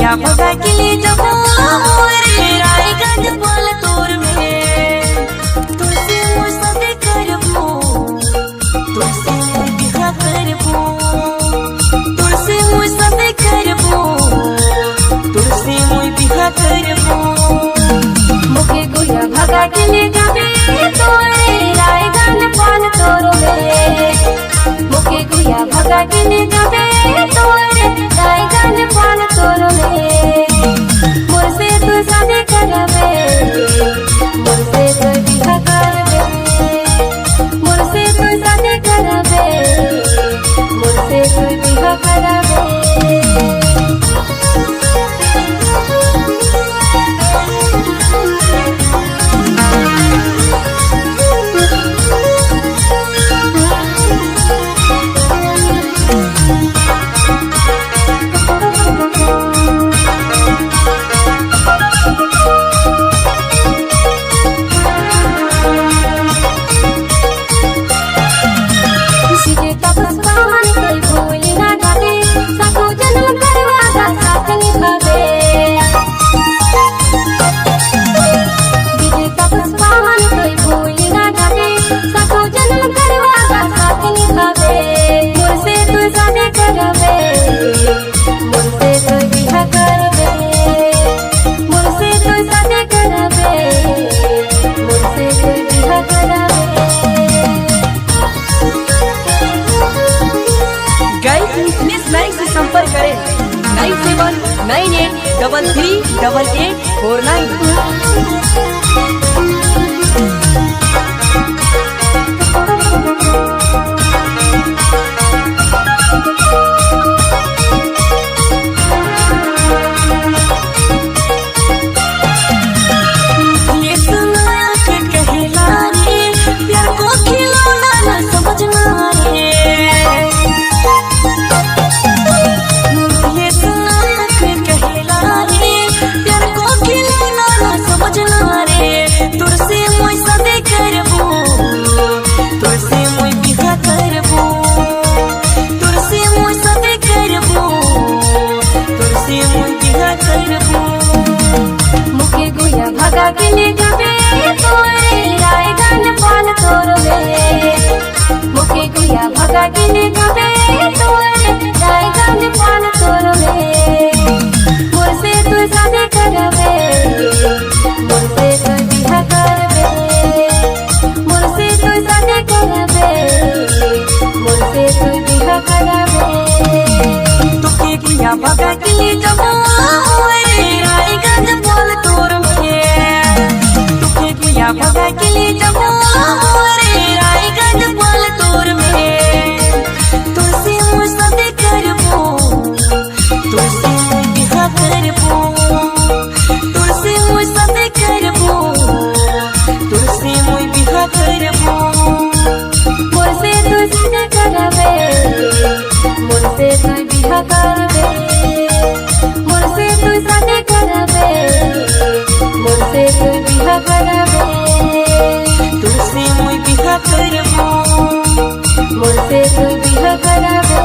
गुया भगा के ले जाबो रे रायगंज बोल तोर में तुझसे मोर शादी करबो तुझसे मोर बिहा करबो तुझसे मोर शादी करबो तुझसे मोर बिहा करबो मुके गुया भगा के ले जाबे तोरे रायगंज बोल तोर में मुके गुया भगा के ले जाबे तोरे रायगंज बोल तोर में मोरसे तू शादी करबे मोरसे तू बिहा करबे मोरसे तू शादी करबे मोरसे तू बिहा करबे संपर्क करें 9798338849। भगा के ले जाबे तोरे रायगंज बोल तोर में मुके गुया भगा के ले जाबे तोरे रायगंज बोल तोर में मोरसे तू शादी करबे मोरसे तू बिहा करबे मोरसे तू शादी करबे मोरसे तू बिहा करबे तुके गुया भगा के ले जाबो रायगंज बोल तोर भगा के ले जाबो रे रायगंज बोल तोर में तुझसे मोर शादी करबो तुझसे मोर बिहा करबो तुझसे मोर शादी करबो तुझसे मोर बिहा करबो मोरसे तू शादी करबे मोरसे तू बिहा करबे मोरसे तू शादी करबे मोरसे तू बिहा करबे तुझसे मोर बिहा करबो मोरसे तू बिहा करबे।